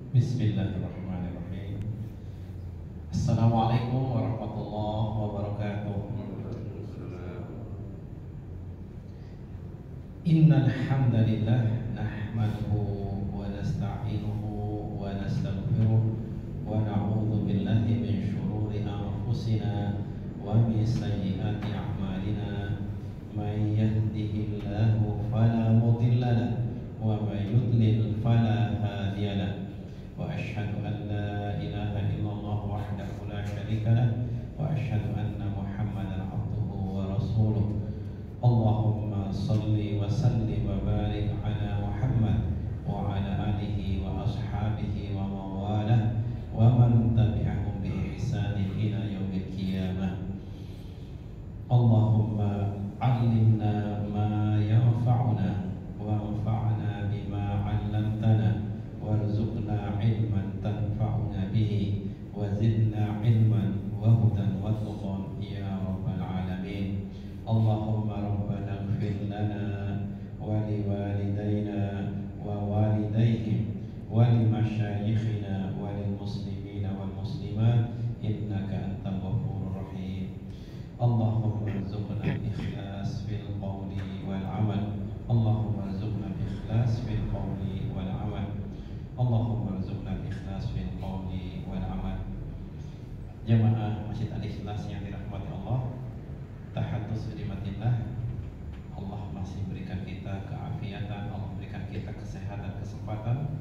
Bismillahirrahmanirrahim. Assalamualaikum warahmatullahi wabarakatuh. Innal hamdalillah nahmaduhu wa nasta'inuhu wa nastaghfiruh wa na'udzu billahi min shururi anfusina wa min sayyiati a'malina. May yahdihillahu fala mudilla lahu wa may yudlil fala hadiya lahu. Wa asyhadu an la ilaha illallah wahdahu la syarika lahu wa asyhadu anna Muhammadan abduhu wa rasuluh. Allahumma salli wa sallim wa barik ala Muhammad wa ala alihi wa ashabihi wa mawalah wa man tabi'ahum bi ihsanin ila yaumil qiyamah. Allahumma 'allimna ma yanfa'una wanfa'na bima 'allamtana warzuqna 'ilman tanfa'una bihi wa zidna 'ilman wa hudan wa tuqan ya rabbal alamin. Allahumma rabbana ighfir lana wa liwalidayna wa walidayhim wa limasyayikhina wa lil muslimina wal muslimat innaka antal ghafurur rahim. Allahumma rzuqna al-ikhlas fil qawli wal amal. Allahumma rzuqna al-ikhlas fil qawli wal amal. Allahumma rzuqna al-ikhlas fil qawli wal amal. Jamaah Masjid Al-Ikhlas yang dirahmati Allah, tahadus nikmatillah. Allah masih berikan kita keafiatan, Allah berikan kita kesehatan, kesempatan.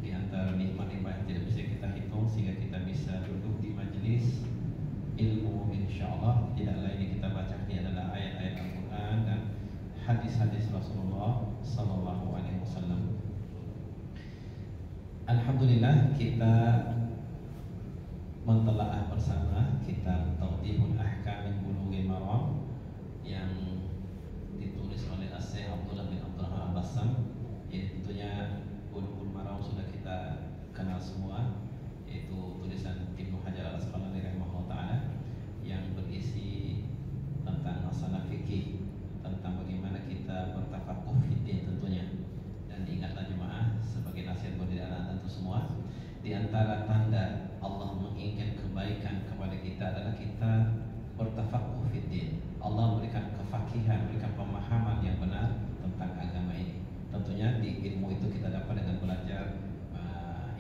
Di antara nikmat-nikmat yang tidak bisa kita hitung sehingga kita bisa duduk di majelis ilmu, insyaallah. Tidak lain yang kita baca ini adalah ayat-ayat Al-Quran dan hadis-hadis Rasulullah Sallallahu Alaihi Wasallam. Alhamdulillah kita mentelaah bersama kitab Tawdihul Ahkam min Bulughil Maram yang ditulis oleh Asy-Syaikh Abdullah bin Abdurrahman Al-Bassam. Ini tentunya Bulughul Maram sudah kita kenal semua, yaitu tulisan Ibnu Hajar Al-Asqalani rahimahullah taala yang berisi tentang masalah fikih, tentang bagaimana kita bertafakuh fiddin tentunya. Dan ingatlah jemaah, sebagai nasihat buat diri anak tentu semua, di antara tanda Allah menginginkan kebaikan kepada kita adalah kita bertafakuh fiddin. Allah memberikan kefakihan, memberikan pemahaman yang benar tentang agama ini. Tentunya di ilmu itu kita dapat dengan belajar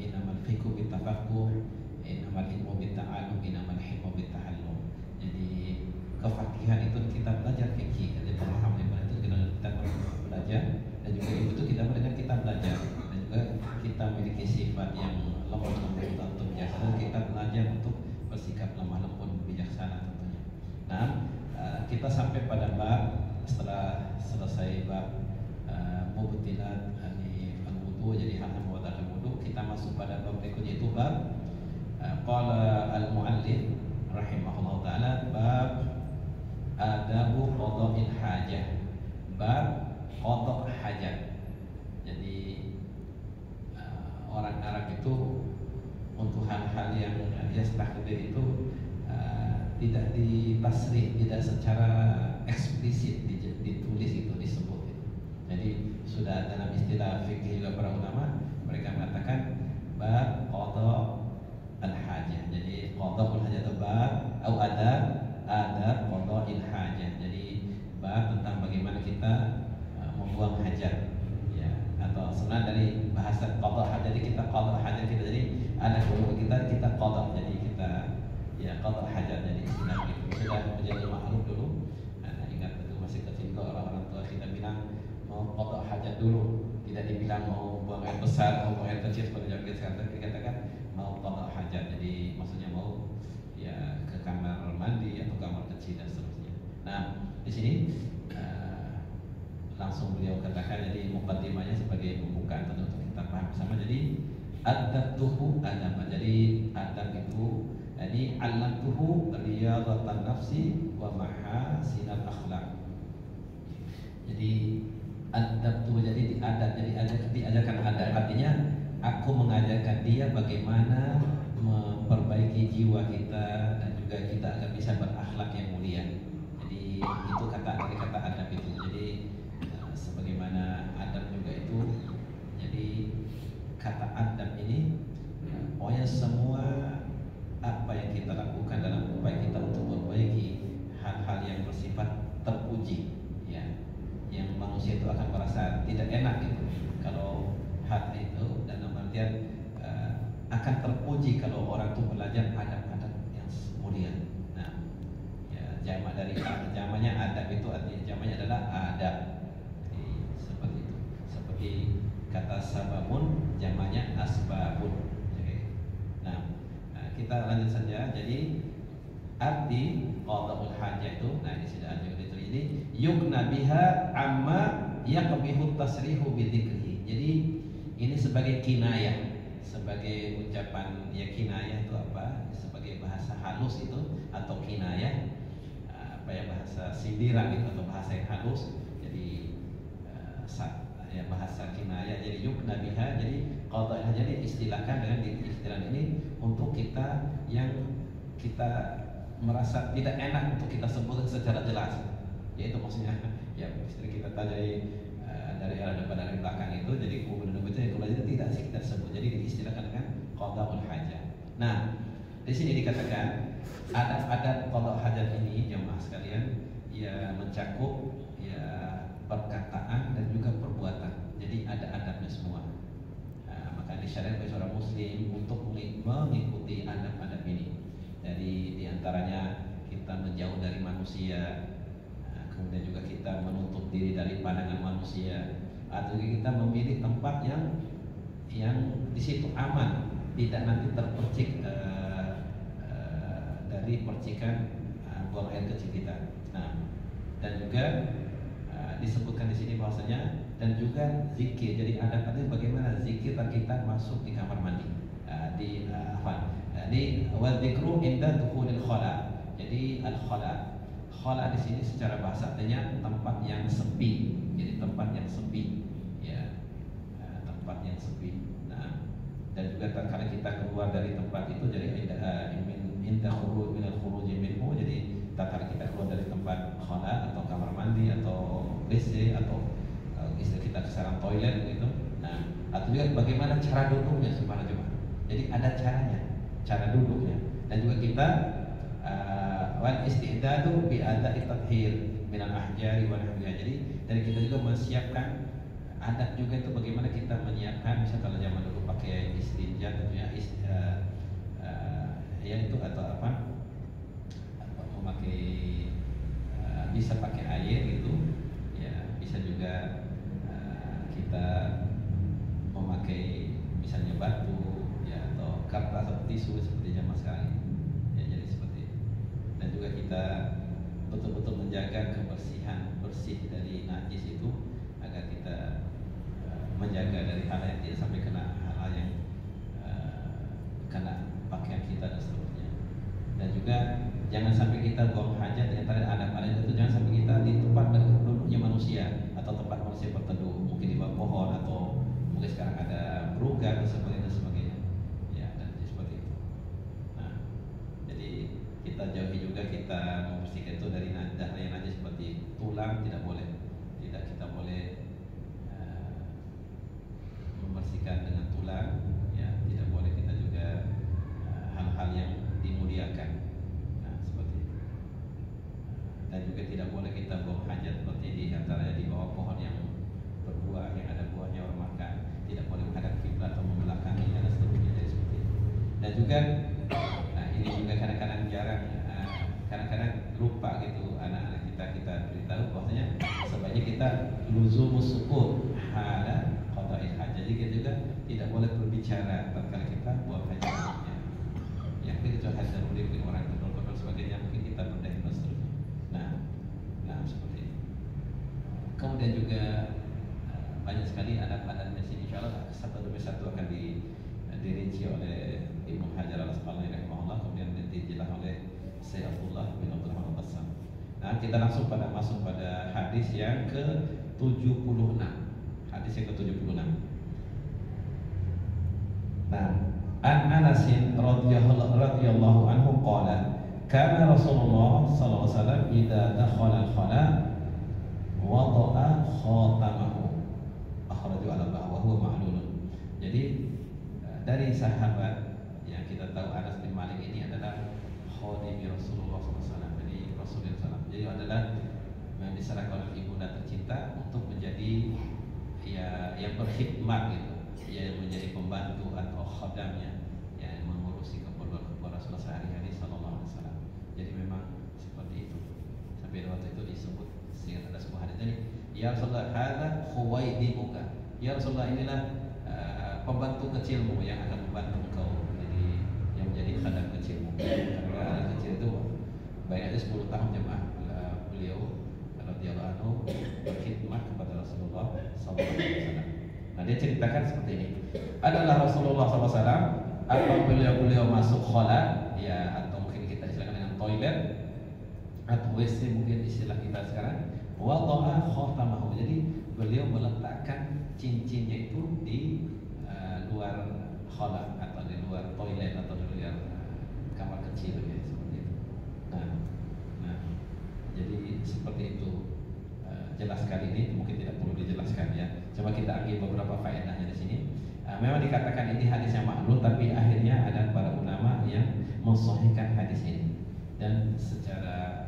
innamal fiqhu bitafaqquh, innamal ilmu bitta'allum, innamal hilmu bitta'allum. Jadi kefakihan itu kita belajar fikih, jadi pemahaman yang benar itu kita belajar, dan juga ilmu itu kita dengan kita belajar, dan juga kita memiliki sifat yang lemah lembut untuk bijaksana, dan kita belajar untuk bersikap lemah lembut bijaksana tentunya. Nah, kita sampai pada bab, setelah selesai bab mubtilat al-wudu, jadi hal membatalkan wudu, kita masuk pada bab berikutnya, yaitu bab qala al-muallif rahimahullah taala, bab adabu qada'il hajah, bab qada' hajat. Jadi orang Arab itu untuk hal-hal yang yastahdir itu tidak ditasrih, tidak secara eksplisit ditulis itu disebut. Jadi sudah dalam istilah fikih para ulama, mereka mengatakan bab qada' al-hajah. Jadi qada' al-hajah itu bab atau ada qada'il hajah. Jadi bab tentang bagaimana kita membuang hajat, ya, atau sebenarnya dari bahasa qada' hajat, jadi kita qada' hajat kita, jadi ada dulu kita qada', jadi kita ya qada' hajat, jadi istilah itu sudah menjadi maklum dulu. Nah, ingat itu masih kecil kok orang tua kita bilang mau qada' hajat dulu, tidak dibilang mau buang air besar atau buang air kecil seperti yang kita sekarang, dikatakan mau qada' hajat, jadi maksudnya mau ya ke kamar mandi atau kamar kecil dan seterusnya. Nah, di sini langsung beliau katakan, jadi muqaddimahnya sebagai pembukaan untuk kita paham bersama. Jadi adabtuhu adab, jadi adab itu jadi allamtuhu riyadhatan nafsi wa mahasinal akhlaq. Jadi adabtuhu jadi diadab, jadi diajarkan adab, artinya aku mengajarkan dia bagaimana memperbaiki jiwa kita dan juga kita agar bisa berakhlak yang mulia. Jadi itu dari kata adab itu. Jadi sebagaimana adab juga itu, jadi kata adab ini enak gitu. Kalau had itu dalam artian akan terpuji kalau orang itu belajar adab-adab yang mulia. Nah, ya jamak dari jamaknya adab itu artinya jamaknya adalah adab. Jadi seperti itu. Seperti kata sababun jamaknya asbabun. Oke. Nah, kita lanjut saja. Jadi arti qada'ul hajah itu, nah ini sudah ada itu ini yukna biha amma yaqbihu tasrihu bidzikrihi. Jadi ini sebagai kinayah, sebagai ucapan ya kinayah itu apa? Sebagai bahasa halus itu atau kinayah apa ya bahasa sindiran itu atau bahasa yang halus. Jadi ya bahasa kinayah jadi yukna biha. Jadi qada'ul hajah diistilahkan dengan istilah ini untuk kita yang kita merasa tidak enak untuk kita sebut secara jelas, yaitu maksudnya ya istri kita tanyai dari arah depan dari belakang itu, jadi kemudian itu yang kemudian tidak sih kita sebut, jadi diistilahkan dengan qada'ul hajah. Nah, di sini dikatakan adab-adab qada' hajat ini jemaah sekalian ya mencakup ya perkataan dan juga perbuatan. Jadi ada adabnya semua. Nah, maka disyariatkan bagi seorang muslim untuk mengikuti adab-adab ini. Jadi diantaranya kita menjauh dari manusia, kemudian juga kita menutup diri dari pandangan manusia, atau kita memilih tempat yang di situ aman, tidak nanti terpercik dari percikan buang air kecil kita. Nah, dan juga disebutkan di sini bahwasanya dan juga zikir. Jadi ada bagaimana zikir kita masuk di kamar mandi, di Jadi wadzikru inda dukhulil khala. Jadi al-khala. Khala di sini secara bahasa artinya tempat yang sepi. Jadi tempat yang sepi. Ya. Tempat yang sepi. Nah, dan juga tatkala kita keluar dari tempat itu jadi inda khuruj minal khuruji minhu. Jadi tatkala kita keluar dari tempat khala atau kamar mandi atau WC atau istilah kita kesaran toilet gitu. Nah, atau juga bagaimana cara duduknya subhanallah. Jadi ada caranya. Cara duduknya dan juga kita wal istidadu bi ada'i tathhir min al ahjari wal ahjari. Jadi dan kita juga mempersiapkan adab juga itu bagaimana kita menyiapkan, misalnya kalau zaman dulu pakai istinja tentunya ya itu atau apa memakai bisa pakai air gitu ya, bisa juga kita memakai misalnya batu kertas atau tisu seperti zaman sekarang ya, jadi seperti itu. Dan juga kita betul-betul menjaga kebersihan, bersih dari najis itu agar kita menjaga dari hal yang tidak sampai kena hal yang kena pakaian kita dan seterusnya. Dan juga jangan sampai kita buang hajat di antara anak-anak itu, jangan sampai kita di tempat duduknya manusia atau tempat manusia berteduh, mungkin di bawah pohon atau mungkin sekarang ada beruga dan sebagainya. Kita jauhi juga, kita membersihkan itu dari nadah yang najis seperti tulang, tidak boleh, tidak kita boleh membersihkan dengan tulang ya, tidak boleh kita juga hal-hal yang dimuliakan, nah seperti itu. Dan juga tidak boleh kita buang hajat seperti di antaranya di bawah pohon yang berbuah, yang ada buahnya orang makan, tidak boleh menghadap kiblat atau membelakangi dan seterusnya, jadi seperti itu. Dan juga ini juga kadang-kadang jarang, kadang-kadang lupa gitu anak-anak kita beritahu bahwasanya sebaiknya kita luzumus sukut hala qada'il hajah. Jadi kita juga tidak boleh berbicara tatkala kita buang hajatnya. Ya mungkin itu hal daruri, mungkin orang kotor sebagainya, mungkin kita berdahi dan seterusnya. Nah seperti itu. Kemudian juga banyak sekali adab-adab di sini. Insyaallah satu demi satu akan dirinci oleh Ibnu Hajar al-Asqalani rahimahullah, kemudian dijelaskan oleh Syekh Abdullah bin Abdurrahman al-Bassam. Nah, kita langsung masuk pada hadis yang ke-76. Hadis yang ke-76. Nah, An Anas radhiyallahu anhu qala, kana Rasulullah sallallahu alaihi wasallam idza dakhala al-khala wada'a khatamahu akhraju ala wa huwa ma'lulun. Jadi dari sahabat yang kita tahu Anas bin Malik ini adalah khadim Rasulullah SAW. Jadi Rasulullah SAW jadi adalah yang diserahkan oleh ibunda tercinta untuk menjadi ya yang berkhidmat gitu, yang menjadi pembantu atau khadamnya yang mengurusi keperluan Rasulullah sehari-hari sallallahu alaihi wasallam. Jadi memang seperti itu. Sampai waktu itu disebut sehingga ada sebuah hadis ini, ya Rasulullah hadza khuwaidimuka. Ya Rasulullah inilah pembantu kecilmu yang akan membantu engkau. Jadi yang menjadi khadam kecilmu. Karena anak kecil itu bayarnya 10 tahun jemaah. Beliau radhiyallahu anhu berkhidmat kepada Rasulullah sallallahu alaihi wasallam. Nah, dia ceritakan seperti ini. Adalah Rasulullah sallallahu alaihi wasallam apabila beliau masuk khala, ya atau mungkin kita istilahkan dengan toilet atau WC mungkin istilah kita sekarang, wada'a khatamahu. Jadi beliau meletakkan cincinnya itu di luar khala atau di luar toilet atau di luar kamar kecil ya, seperti itu. Nah, jadi seperti itu. Jelas sekali ini, mungkin tidak perlu dijelaskan ya. Coba kita ambil beberapa faedahnya di sini. Memang dikatakan ini hadis yang maklum, tapi akhirnya ada para ulama yang mensahihkan hadis ini. Dan secara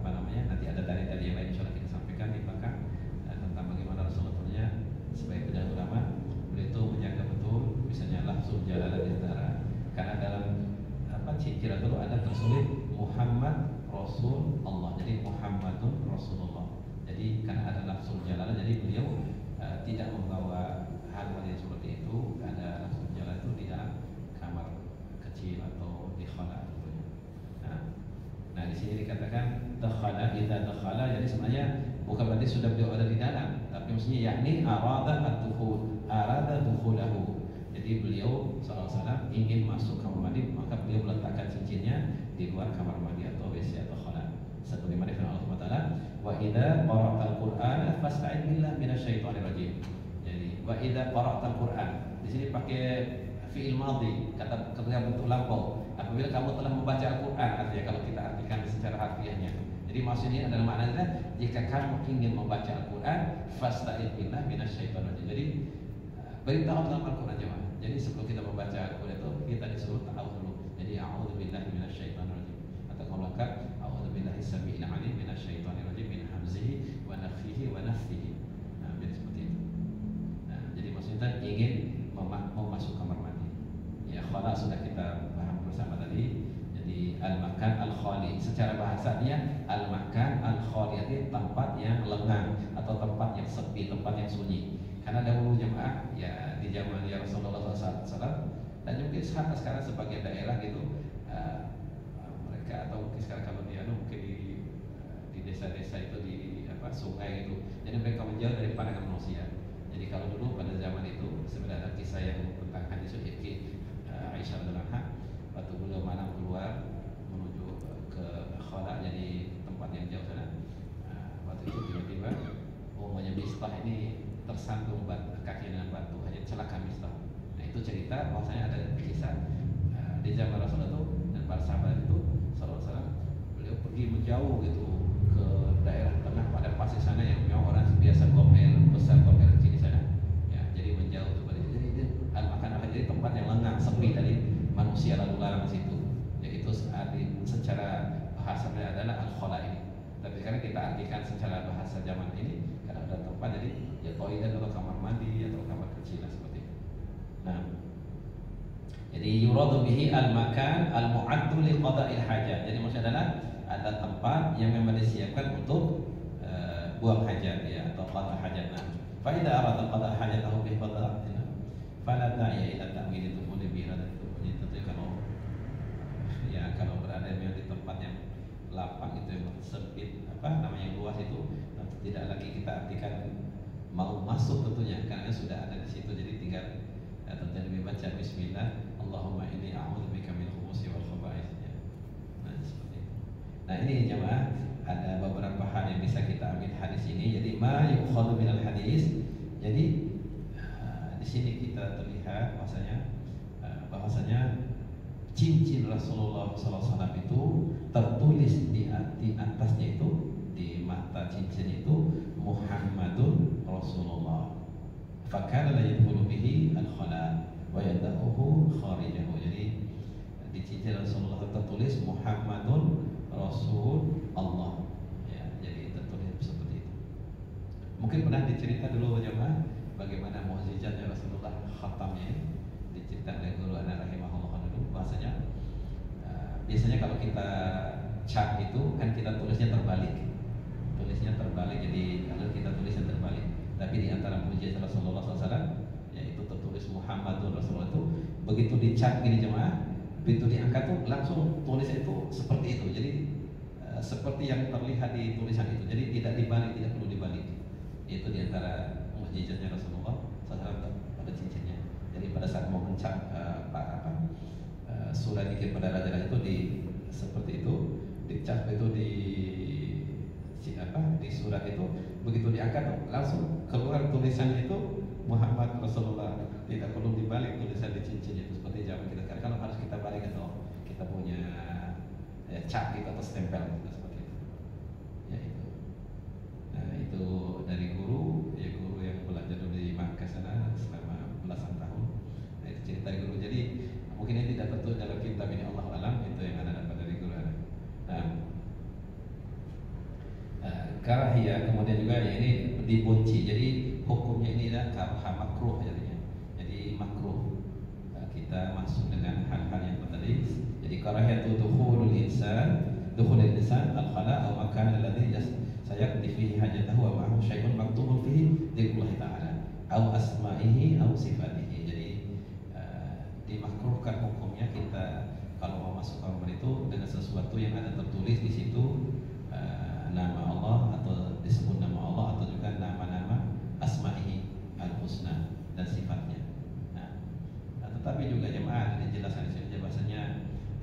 nanti ada dari yang lain insyaallah kita sampaikan di belakang tentang bagaimana Rasulullah sebagai pejabat ulama beliau itu menjaga betul misalnya lafzul jalalah di antara, karena dalam cincin itu ada tersulit Muhammad Rasul Allah, jadi Muhammadun Rasulullah. Jadi karena ada lafzul jalalah, jadi beliau tidak membawa hal-hal yang seperti itu. Ada lafzul jalalah itu di dalam kamar kecil atau di khala tentunya. Nah di sini dikatakan dakhala, idza dakhala, jadi sebenarnya bukan berarti sudah beliau ada di dalam, tapi maksudnya yakni arada dukhulahu. Jadi beliau SAW ingin masuk kamar mandi, maka beliau meletakkan cincinnya di luar kamar mandi atau WC atau khala. Sebagaimana firman Allah Taala, wa idza qara'tal Qur'ana fasta'id billah minasyaitonir rajim. Jadi wa idza qara'tal Qur'an di sini pakai fi'il madhi, kata kerja bentuk lampau. Apabila kamu telah membaca Al-Quran, artinya kalau kita artikan secara harfiahnya. Jadi maksudnya adalah maknanya jika kamu ingin membaca Al-Quran, fasta'id billah minasyaitonir rajim. Jadi beritahu dalam Al-Quran jemaah. Jadi sebelum kita membaca Al-Quran itu kita disuruh ta'awudz dulu. Jadi a'udzubillahi minasyaitonir rajim. Atau kalau lengkap a'udzubillahi samii'il 'aliim minasyaitonir rajim min hamzihi wa nafthihi wa nafthihi. Nah, jadi seperti itu. Nah, jadi maksudnya ingin mau masuk kamar mandi. Ya, khala sudah kita bersama tadi. Jadi al-makan al-khali, secara bahasanya al-makan al-khali itu tempat yang lengang atau tempat yang sepi, tempat yang sunyi. Karena dahulu jemaah ya di zaman ya Rasulullah SAW dan mungkin sekarang sebagai daerah gitu, mereka atau mungkin sekarang kalau di mungkin di desa-desa itu di sungai gitu, jadi mereka menjauh dari pandangan manusia. Jadi kalau dulu pada zaman itu sebenarnya kisah yang tentang hadis Ifki Aisyah radhiyallahu anha, waktu beliau malam keluar menuju ke khala, jadi tempat yang jauh sana. Waktu itu tiba-tiba umumnya Mistah ini tersandung kaki dengan batu, hanya celaka Mistah. Nah itu cerita bahwasanya ada kisah di zaman Rasulullah itu dan para sahabat itu sallallahu alaihi wasallam, beliau pergi menjauh gitu ke daerah tengah pada pasir sana yang memang orang biasa buang air besar, buang air kecil di sana. Ya, jadi menjauh tuh. Jadi al-makan jadi tempat yang lengang, sepi dari manusia lalu lalang di situ. Yaitu secara bahasanya adalah al-khala ini. Tapi sekarang kita artikan secara bahasa zaman ini karena ada tempat jadi ya toilet atau kamar mandi atau kamar kecil seperti itu. Nah, jadi yuradu bihi al-makan al-mu'addu li qada'il hajat. Jadi maksudnya adalah ada tempat yang memang disiapkan untuk buang hajat ya atau qada' hajat. Nah, fa idza arada qada' hajatahu bi qada'in fala da'iya ila ta'wil dukhuli bi hadats. Jadi kalau berada di tempat yang lapang itu yang sempit namanya luas itu, tidak lagi kita artikan mau masuk tentunya karena sudah ada di situ, jadi tinggal tentunya membaca bismillah Allahumma inni a'udzubika min khubuthi wal khaba'ith. Nah seperti itu. Nah ini jemaah ada beberapa hal yang bisa kita ambil hadis ini. Jadi ma yukhadhu minal hadis. Jadi di sini kita terlihat bahwasanya cincin Rasulullah SAW itu tertulis di atasnya itu, di mata cincin itu Muhammadun Rasulullah. Fakana la yadkhulu bihi al-khala wa yadahu kharijahu. Jadi di cincin Rasulullah tertulis Muhammadun Rasul Allah. Ya, jadi tertulis seperti itu. Mungkin pernah dicerita dulu jemaah bagaimana mukjizatnya Rasulullah khatamnya diceritakan oleh guru ana rahimahullah dulu bahasanya biasanya kalau kita cat itu kan kita tulisnya terbalik. Jadi kalau kita tulisnya terbalik. Tapi di antara mukjizat Rasulullah SAW yaitu tertulis Muhammadun Rasulullah itu begitu dicat gini jemaah, begitu diangkat tuh langsung tulisnya itu seperti itu. Jadi seperti yang terlihat di tulisan itu. Jadi tidak dibalik, tidak perlu dibalik. Itu di antara mukjizatnya Rasulullah SAW pada cincinnya. Jadi pada saat mau mencap surat dikirim pada raja itu seperti itu dicap itu di surat itu begitu diangkat langsung keluar tulisan itu Muhammad Rasulullah, tidak perlu dibalik tulisan di cincin itu seperti zaman kita sekarang. Kalau harus kita balik atau kita punya cap gitu atau stempel gitu seperti itu. Ya itu. Nah itu dari guru yang belajar di Makkah sana selama belasan tahun. Nah itu cerita dari guru. Jadi mungkin ini tidak tertulis dalam kitab ini, Allah alam, itu yang ada dapat dari guru ana. Nah, karahiyah kemudian juga ya ini dibenci. Jadi hukumnya ini adalah karah makruh jadinya. Jadi makruh kita masuk dengan hal-hal yang tadi. Jadi karahiyah itu dukhulul insan al-khala atau makan alladhi sayaqdi fihi hajatahu wa ma'ahu syai'un maktubun fihi dzikrullah ta'ala atau asma'ihi atau sifatihi. Jadi dimakruhkan hukumnya kita kalau mau masuk kamar itu dengan sesuatu yang ada tertulis di situ nama Allah atau disebut nama Allah atau juga nama-nama asma'ihi al-husna dan sifatnya. Nah, tetapi juga jemaah dijelaskan di sini bahasanya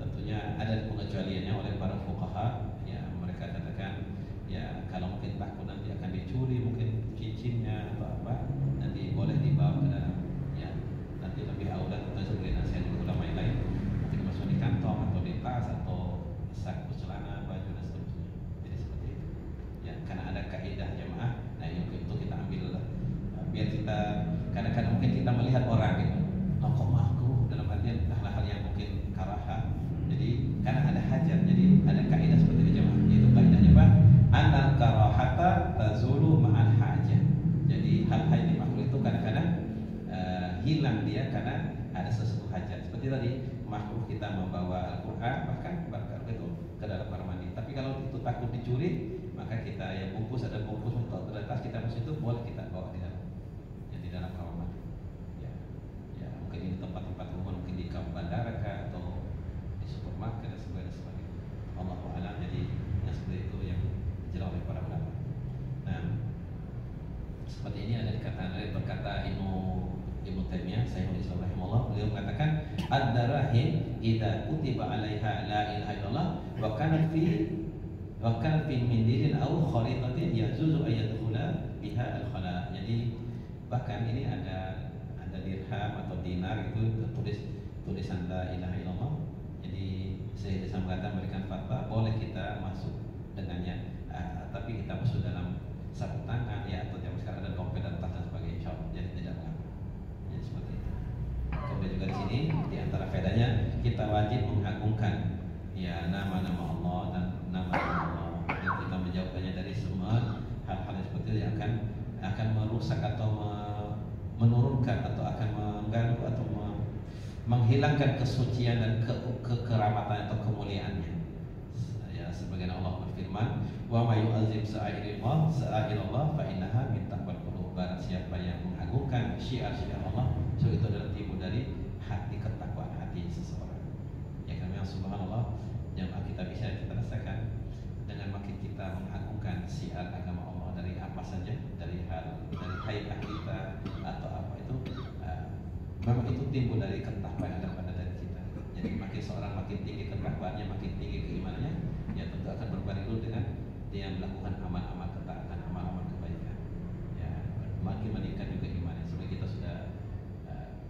tentunya ada pengecualiannya oleh para fuqaha. Ya mereka katakan ya kalau mungkin takut nanti akan dicuri mungkin cincinnya atau apa nanti boleh dibawa ke dalam. Ya nanti lebih aula tentu sebagai nasihat ulama yang lain nanti dimasukkan di kantong atau di tas atau saku celana baju dan seterusnya. Jadi seperti itu. Ya karena ada kaidah jemaah. Nah ini untuk kita ambil biar kita kadang-kadang mungkin kita melihat orang gitu. Oh kok makruh dalam artian hal-hal yang mungkin karaha. Jadi karena ada hajat, jadi ada kaidah seperti itu jemaah. Itu kaidahnya Pak. Anal karahata tazulu ma'al hajat. Jadi hal-hal yang makruh itu kadang-kadang hilang dia karena ada sesuatu hajat. Seperti tadi makruh kita membawa Al-Quran bahkan itu ke dalam kamar mandi. Tapi kalau itu takut dicuri, maka kita yang bungkus ada bungkus untuk terletas kita masuk itu boleh kita bawa di dalam, yang di dalam kamar mandi. Ya mungkin ini tempat-tempat umum, mungkin di bandara kah, atau di supermarket dan sebagainya. Allahu a'lam. Jadi yang seperti itu yang dijelaskan oleh para ulama. Nah seperti ini ada berkata Ibnu Taimiyah Syekhul Islam rahimahullah, beliau mengatakan ad-darahim idza kutiba 'alaiha la ilaha illallah wa kana fi mindilin aw kharitatin yajuzu ayadkhula biha al-khala. Jadi bahkan ini ada dirham atau dinar itu tulisan la ilaha illallah. Jadi saya bisa memberikan fatwa boleh kita masuk dengannya, tapi kita masuk dalam sapu tangan ya atau yang sekarang ada dompet dan tas dan sebagainya, insyaallah jadi tidak mengapa. Jadi seperti itu. Kemudian juga di sini di antara faedahnya kita wajib mengagungkan ya nama-nama Allah dan nama-nama Allah. Dan kita menjauhkannya dari semua hal-hal yang seperti itu yang akan merusak atau menurunkan atau akan mengganggu atau menghilangkan kesucian dan kekeramatan atau kemuliaannya. Ya sebagaimana Allah berfirman, wa may yu'azzim sa'airillah fa innaha min taqwal qulub. Barang siapa yang mengagungkan syiar-syiar Allah, so itu adalah timbul dari hati ketakwaan hati seseorang. Ya kan memang subhanallah, jamaah kita bisa kita rasakan dengan makin kita mengagungkan syiar agama Allah dari apa saja, dari hai'ah kita atau apa itu, memang itu timbul dari ketakwaan yang ada pada diri kita. Jadi makin seorang makin tinggi ketakwaannya, makin tinggi keimanannya, ya tentu akan berbanding lurus dengan dia melakukan amal-amal ketaatan, amal-amal kebaikan. Ya, makin meningkat juga imannya. Seperti kita sudah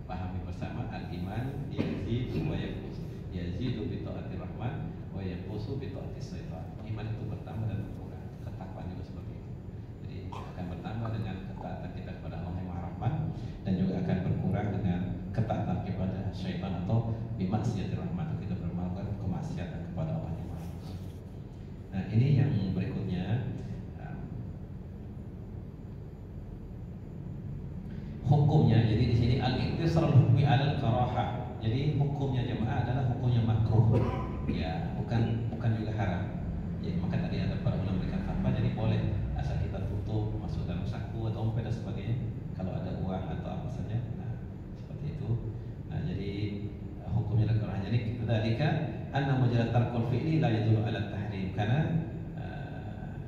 pahami bersama, al-iman yazidu wa yanqus. Yazidu bi ta'atir rahman wa yanqusu bi ta'atis syaitan. Iman itu bertambah dan berkurang. Ketakwaan juga seperti itu. Jadi akan bertambah dengan ketaatan kita kepada Allah yang Maha Rahman dan juga akan berkurang dengan ketaatan kepada syaitan atau bimaksiatir rahman, atau kita melakukan kemaksiatan kepada Allah yang Maha Rahman. Nah, ini yang berikutnya hukumnya. Jadi di sini al-iqtisar hukmi alal karahah. Jadi hukumnya jemaah adalah hukumnya makruh. Ya, bukan juga haram. Jadi maka tadi ada para ulama memberikan fatwa, jadi boleh asal kita tutup, masuk dalam saku atau dompet dan sebagainya. Kalau ada uang atau apa saja, nah seperti itu. Nah jadi hukumnya adalah karahah. Jadi ketika anna mujarrad tarkul fi'li la yadullu ala tahrim, karena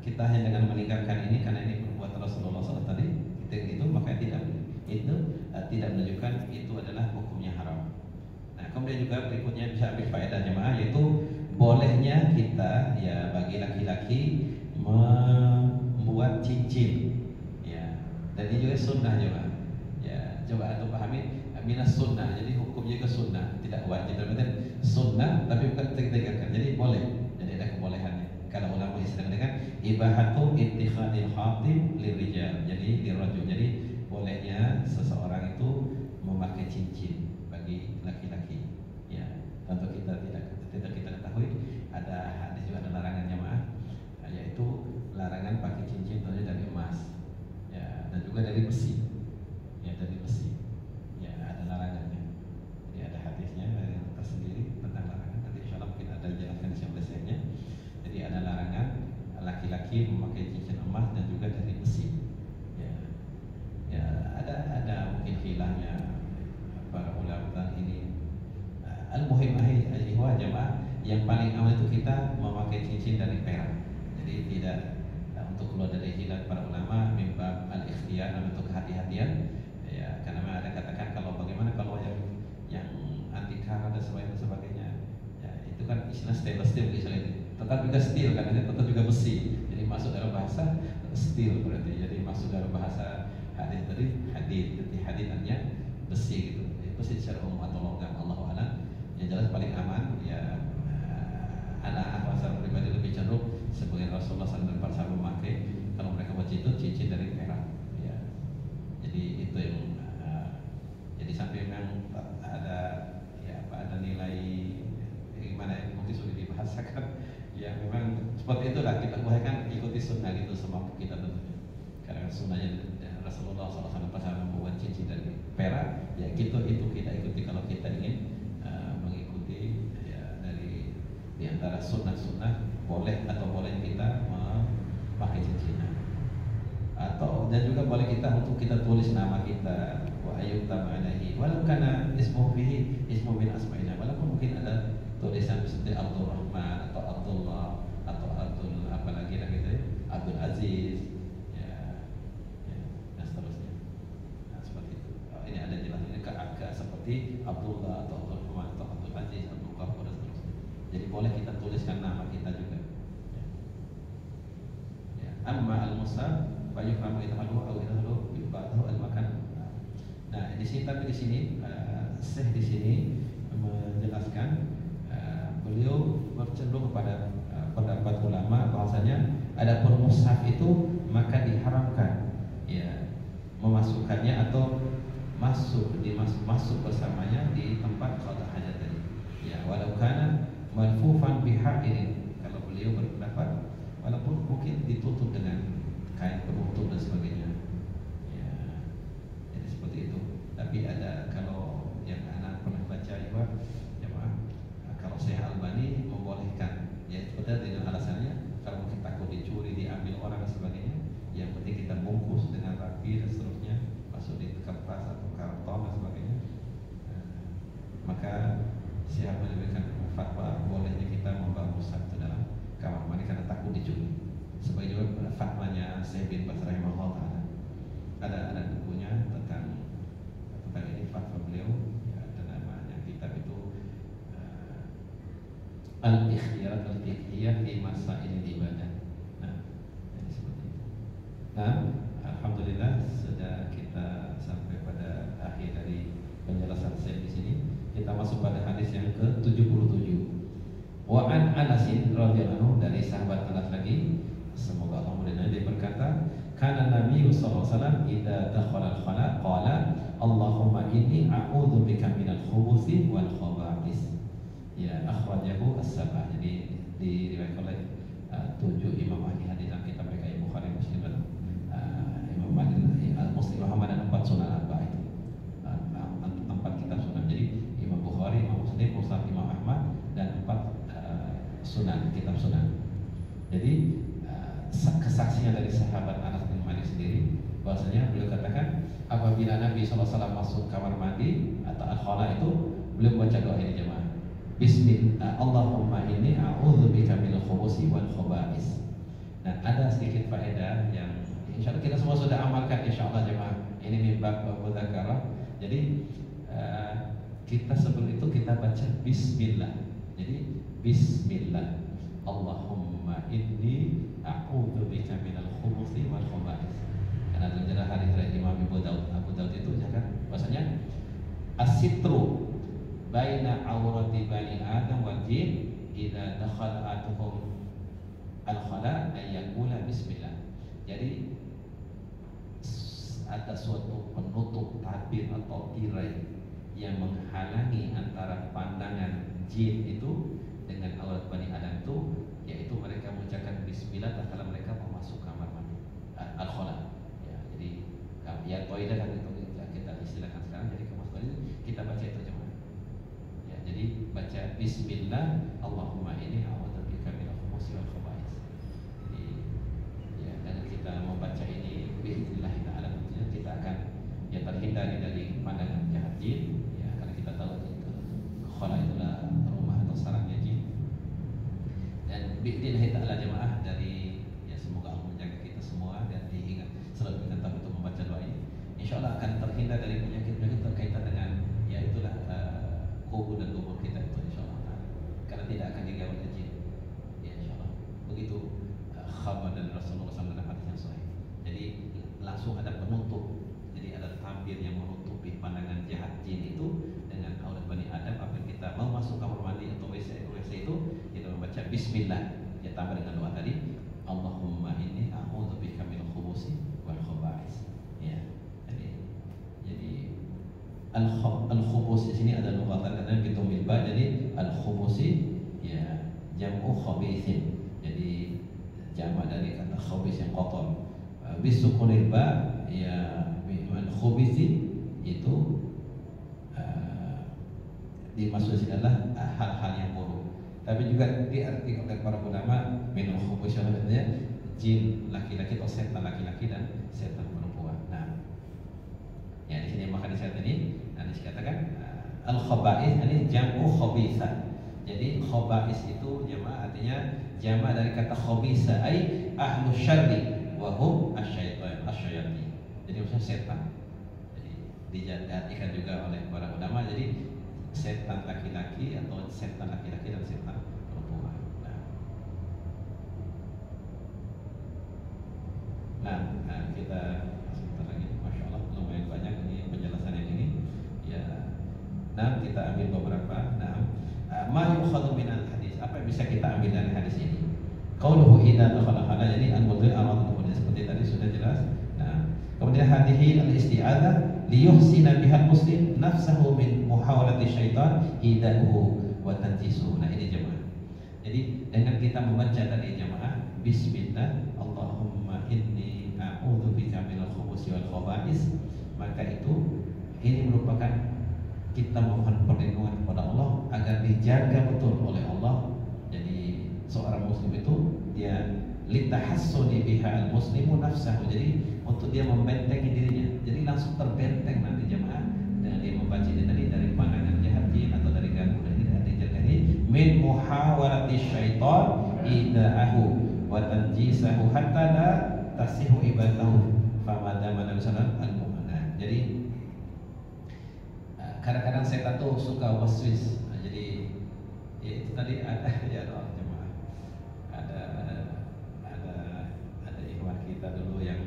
kita hanya dengan meninggalkan ini karena ini perbuatan Rasulullah SAW tadi, itu maka tidak menunjukkan itu adalah hukumnya haram. Nah kemudian juga berikutnya bisa ambil faedah jemaah, yaitu bolehnya kita ya bagi laki-laki membuat cincin, ya, dan ini juga sunnah jemaah. Ya coba antum pahami, minas sunnah, jadi hukumnya ke sunnah, tidak wajib, berarti sunnah tapi bukan ditegakkan, jadi boleh, jadi ada kebolehannya. Kalau ulama istilah dengan ibahatu ittikhadil khatim lirijal, jadi lirajul, jadi bolehnya seseorang itu memakai cincin bagi laki-laki. Ya, tentu kita tidak kita ketahui ada hadis juga, ada larangan jemaah, yaitu larangan pakai cincin tentunya dari emas, ya, dan juga dari besi, ya, dari besi, ya, ada larangannya. Jadi ada hadisnya tersendiri tentang larangan. Nanti insyaallah mungkin ada jelaskan siapa-siapanya. Jadi ada larangan laki-laki memakai cincin emas dan juga dari besi. Ya, ya ada mungkin khilafnya para ulama tentang ini. Al-muhim ihwa jamaah, yang paling aman itu kita memakai cincin dari perak. Jadi tidak untuk keluar dari khilaf para ulama, mimba al-ikhtiyar, untuk kehati-hatian. Ya, karena ada katakan kalau bagaimana kalau yang anti karat dan sebagainya. Ya, itu kan istilah stainless steel misalnya. Tetap juga steel karena tetap juga besi. Jadi masuk dalam bahasa steel berarti. Jadi masuk dalam bahasa hadis tadi hadis artinya besi gitu. Besi secara umum atau logam, Allahu a'lam. Yang jelas paling aman ya, anak rasa pribadi lebih cenderung sebagai Rasulullah SAW dan para sahabat memakai kalau mereka buat cincin dari perak. Ya. Jadi itu yang jadi sampai memang ada ya ada nilai gimana yang mungkin sudah dibahasakan. Ya memang seperti itulah, kita bolehkan ikuti sunnah gitu semampu kita tentunya. Karena sunnahnya Rasulullah SAW pasal membuat cincin dari perak, ya gitu itu kita ikuti kalau kita ingin mengikuti ya dari diantara sunnah-sunnah boleh atau boleh kita memakai cincin. Atau dan juga boleh kita untuk kita tulis nama kita wa ayyuta ma'alahi walau kana ismu fihi ismu min asma'ina, walaupun mungkin ada tulisan seperti Abdul Rahman atau Abdullah atau Abdul apalagi lah gitu ya, Abdul Aziz ya, dan seterusnya. Nah, seperti itu. Ini ada jelas ini ke seperti Abdullah atau Abdul Rahman atau Abdul Aziz atau Ghafur dan seterusnya. Jadi boleh kita tuliskan nama kita juga. Ya. Amma al-musab fayuhramu idhalu atau idhalu ba'dahu al-makan. Nah, di sini Syekh di sini menjelaskan beliau bercenderung kepada pendapat ulama bahwasanya ada mushaf itu maka diharamkan ya memasukkannya atau masuk bersamanya di tempat qada hajat tadi. Ya, walau kana malfufan biha'irin, kalau beliau berpendapat walaupun mungkin ditutup dengan kain penutup dan sebagainya. Ya, jadi seperti itu. Tapi ada kalau yang anak pernah baca juga kalau Syekh Albani membolehkan, ya seperti dengan alasannya kalau mungkin takut dicuri, diambil orang dan sebagainya, yang penting kita bungkus dengan rapi dan seterusnya, masuk di kertas atau karton dan sebagainya. Maka Syekh Albani memberikan fatwa bolehnya kita membawa mushaf itu dalam kamar mandi karena takut dicuri. Sebagai juga fatwanya Syekh bin Baz rahimahullah taala. Ada bukunya tentang ini fatwa beliau, ya, ada namanya kitab itu Al-Ikhtiyar Al-Fiqhiyah di Masail Ibadah. Nah, jadi seperti itu. Nah, alhamdulillah sudah kita sampai pada akhir dari penjelasan saya di sini. Kita masuk pada hadis yang ke-77. Wa an Anas radhiyallahu anhu, dari sahabat Anas lagi, semoga Allah muridnya, dia berkata, kana Nabi sallallahu alaihi wasallam idza dakhala al-khala qala Allahumma inni a'udzu bika minal khubuthi wal khaba'is. Ya, akhrajahu as-sab'ah. Jadi diriwayatkan oleh 7 imam ahli hadis dalam kitab mereka, Bukhari, Muslim dan Imam Muslim Muhammad dan 4 sunan arba'ah itu. Jadi kesaksian dari sahabat Anas bin Malik sendiri bahwasanya beliau katakan apabila Nabi SAW masuk kamar mandi atau al-khala itu beliau baca doa ini jemaah. Bismillah Allahumma inni a'udzubika minal khubuthi wal khaba'is. Nah, ada sedikit faedah yang insyaallah kita semua sudah amalkan insyaallah jemaah. Ini mimbar mudzakarah. Jadi kita sebelum itu kita baca bismillah. Jadi bismillah Allahumma inni a'udzubika minal khubuthi wal khaba'is. Karena dalam hadis Imam Abu Daud itu kan bahasanya as-sitru baina aurati bani Adam wal jin idza dakhala atuhum al-khala ay yaqula bismillah. Jadi ada suatu penutup tabir atau tirai yang menghalangi antara pandangan jin itu dengan aurat bani Adam itu, yaitu mereka mengucapkan bismillah tatkala mereka mau masuk kamar mandi al-khala. Ya, jadi ya toilet kan itu kita istilahkan sekarang. Jadi kamar mandi kita baca itu cuma. Ya, jadi baca bismillah Allahumma inni a'udzubika minal khubuthi wal khaba'is. Jadi ya, dan kita membaca ini biidznillah taala tentunya kita akan ya terhindari dari pandangan jahat jin. Ya, karena kita tahu itu khala itulah rumah atau sarangnya jin. Dan biidznillah taala jemaah dari ya semoga Allah menjaga kita semua dan diingat selalu kita tahu untuk membaca doa ini. Insyaallah akan terhindar dari penyakit-penyakit berkaitan dengan ya itulah kubur dan dubur kita itu insyaallah. Karena tidak akan diganggu oleh jin. Ya insyaallah. Begitu khabar dari Rasulullah SAW dalam hadis yang sahih. Jadi langsung ada penutup. Jadi ada tabir yang menutupi pandangan jahat jin itu dengan aurat bani Adam. Apabila kita mau masuk kamar mandi atau WC itu kita membaca bismillah. Ya tambah dengan doa tadi Allahumma inni a'udzubika minal khubuthi wal khaba'is. Ya. Jadi al-khubus di sini ada lughatan katanya bitumil ba, jadi al-khubusi ya jam'u khabithin. Jadi jamak dari kata khabis yang kotor. Bisukunil ba ya min khubithi itu dimaksud adalah hal-hal yang buruk. Tapi juga diartikan oleh para ulama min khubus artinya jin laki-laki atau setan laki-laki dan setan perempuan. Nah, ya di sini maka disebut ini nanti dikatakan al-khaba'is ini jam'u khabitha. Jadi khaba'is itu jamaah artinya jamaah dari kata khabitha ai ahlu syarri wa hum asyayatin. Jadi maksudnya setan. Jadi diartikan juga oleh para ulama jadi setan laki-laki atau setan laki-laki dan setan perempuan. Nah, kita sebentar lagi, masya Allah lumayan banyak ini penjelasan yang ini. Ya, nah kita ambil beberapa. Nah, ma yukhadhu min al-hadis. Apa yang bisa kita ambil dari hadis ini? Qauluhu idza dakhala khala, jadi al-mudhi al-mudhi seperti tadi sudah jelas. Nah, kemudian hadhihi al-isti'adzah liyuhsina biha muslim nafsahu min muhawalati syaitan idahu wa tanjisuhu. Nah, ini jemaah. Jadi dengan kita membaca tadi jemaah bismillah Allahumma inni a'udzubika minal khubuthi wal khaba'is, maka itu ini merupakan kita memohon perlindungan kepada Allah agar dijaga betul oleh Allah. Jadi seorang muslim itu dia litahassuni biha al-muslimu nafsahu, jadi untuk dia membentengi dirinya. Jadi langsung terbenteng nanti jemaah dengan dia membaca ini tadi dari pandangan jahat jin atau dari gangguan ini dan dijaga ini min muhawalati syaitan ida'ahu wa tanjisahu hatta la tasihu ibadahu famadama Nabi sallallahu alaihi wasallam. Jadi kadang-kadang setan tuh suka waswis. Nah, jadi ya itu tadi ada ya doa jemaah. Ada ikhwan kita dulu yang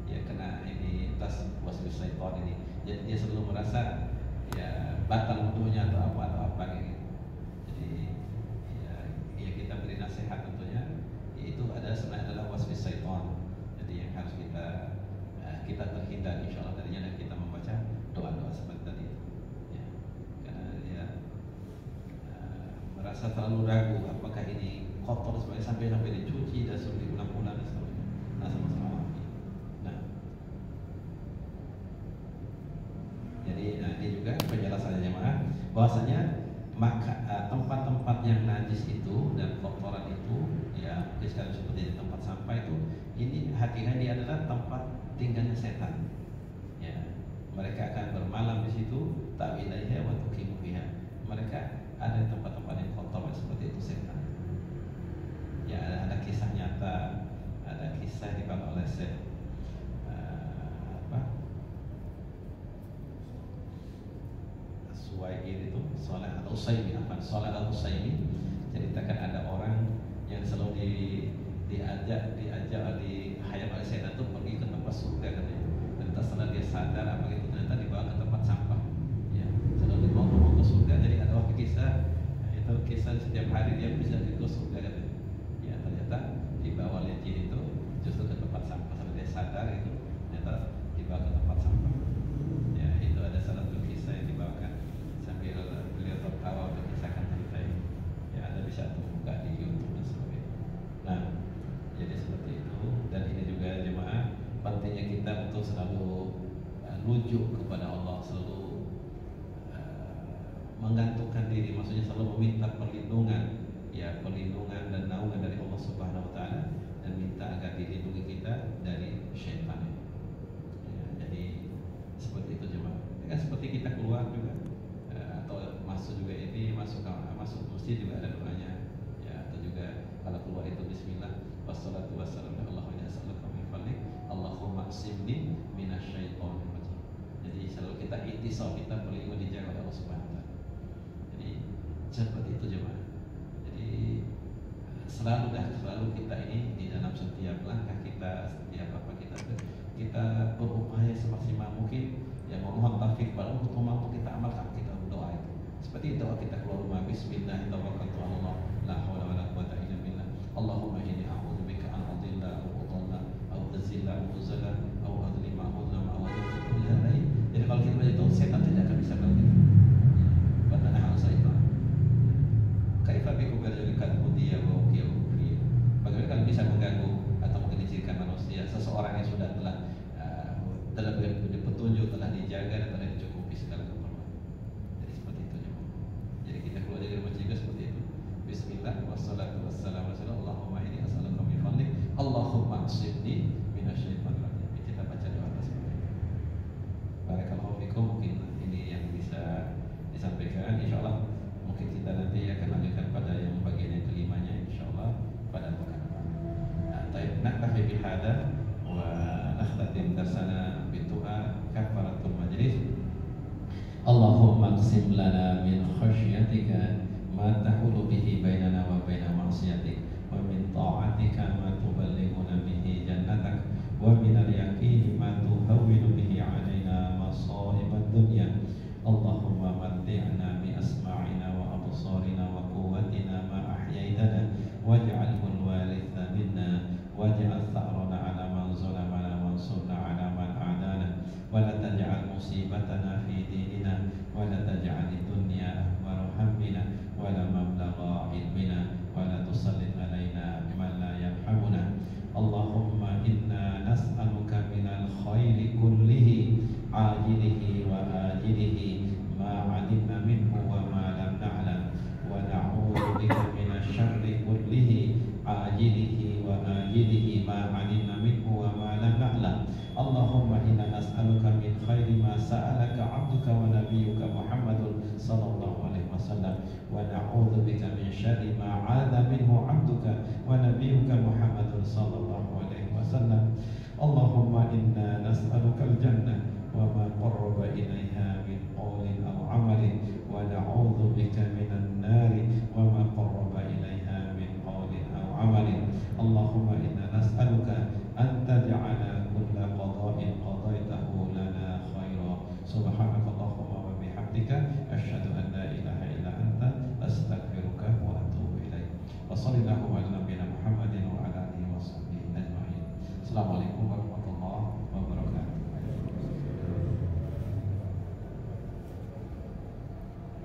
ya kena ini tas waswis syaitan ini. Jadi dia selalu merasa ya batal wudunya atau apa gitu. Jadi ya kita beri nasihat tentunya. Yaitu ada sebenarnya adalah waswis syaitan. Jadi yang harus kita terhindar insyaallah darinya dan kita membaca doa-doa seperti tadi. Merasa terlalu ragu apakah ini kotor sampai dicuci dan suruh diulang-ulang dan seterusnya. Nah, sama-sama. Nah, jadi ini juga penjelasannya jemaah bahwasanya maka tempat-tempat yang najis itu dan kotoran itu, ya mungkin sekarang seperti tempat sampah itu, ini hakikatnya dia adalah tempat tinggalnya setan. Ya, mereka akan bermalam di situ, ta'wilaiha wa tuqimu fiha. Mereka ada di tempat-tempat yang kotor seperti itu setan. Ya, ada kisah nyata, ada kisah dibawa oleh Syekh Suwaid itu, Saleh Al-Utsaimin ceritakan ada orang yang selalu diajak dihayal oleh setan itu pergi ke tempat surga katanya. Dan setelah dia sadar apa itu ternyata dibawa ke tempat sampah. Ya, selalu dibawa ke surga. Jadi ada waktu kisah setiap hari dia bisa ke surga katanya. Ya, ternyata dibawa oleh jin itu justru ke tempat sampah. Setelah dia sadar itu ternyata dibawa ke tempat sampah. Ya, itu ada salah satu kisah yang dibawakan sambil beliau tertawa berkisahkan cerita ini. Ya, ada bisa buka di YouTube dan sebagainya. Nah, jadi seperti itu. Dan ini juga jemaah, pentingnya kita untuk selalu rujuk kepada Allah, selalu menggantungkan diri, maksudnya selalu meminta perlindungan, ya perlindungan dan naungan dari Allah Subhanahu Wa Taala, dan minta agar dilindungi kita dari syaitan. Ya, jadi seperti itu jemaah. Kan seperti kita keluar juga atau masuk juga ini masuk masjid juga ada doanya, ya, atau juga kalau keluar itu bismillah wassalatu wassalamu ala Allah wa as'aluka min fadlik Allahumma qsimni minasyaitonir rajim. Jadi selalu kita itisaf, kita berlindung dijaga oleh Allah Subhanahu wa taala. Jadi seperti itu jemaah. Jadi selalu kita ini di dalam setiap langkah kita, setiap apa kita berupaya semaksimal mungkin, ya memohon taufik kepada Allah untuk mampu kita amalkan, kita berdoa itu. Seperti doa kita keluar rumah, bismillah tawakkaltu 'ala Allah, la haula wala quwwata illa billah. Allahumma inni a'udzubika an adilla aw udalla aw tazilla aw tuzalla aw adlima aw udlama aw adlima. Jadi kalau kita baca itu setan tidak akan bisa bergerak. Padahal hal syaitan. Kaifa bikum berjadikan mudia wa uqiya wa kufriya. Bagaimana kalau bisa mengganggu atau menggelincirkan manusia, seseorang yang sudah telah beri petunjuk, telah dijaga dan telah dicukupi segala keperluan. Jadi seperti itu ya. Jadi kita keluar dari rumah juga seperti itu. Bismillah wassalatu wassalamu ala Allahumma inni as'aluka min fadlik Allahumma qsimni minasyaitonir rajim. Kita baca doa seperti itu. Barakallahu fikum. Mungkin ini yang bisa disampaikan. Insyaallah mungkin kita nanti akan lanjutkan pada yang bagian yang kelimanya insyaallah pada pekan depan. Baik, naktafi bihada wa nakhtatim darsana bitu'a kafaratul majlis. Allahumma qsim lana min khasyatika ma tahulu bihi bainana wa baina ma'siyatik, wa min ta'atika ma tuballighuna bihi jannatak, wa min al-yaqini ma tuhawwinu bihi 'alaina masa'ibad dunya. Allahumma matti'na bi asma'ina wa absarina wa quwwatina ma ahyaitana waj'alhu al-waritha minna waj'al tha'rana 'ala man zalamana wansurna 'ala man a'dana wa la taj'al musibatana fi dinina wa la taj'al ad-dunya akbar hammina wa la mablagha ilmina wa la tusallit 'alaina man la yarhamuna. Allahumma inna nas'aluka minal khairi kullihi ajilihi wa ajilihi ma 'alimna minhu wa ma lam na'lam wa na'udzu bika minasy syarri kullihi ajilihi wa ajilihi ma 'alimna minhu wa ma lam na'lam. Allahumma inna nas'aluka min khairi ma sa'alaka 'abduka wa nabiyyuka Muhammadun sallallahu alaihi wasallam wa na'udzu bika min syarri ma 'adza minhu 'abduka wa nabiyyuka Muhammadun sallallahu alaihi wasallam. Allahumma inna nas'aluka al-jannah wa ma qarraba ilaiha min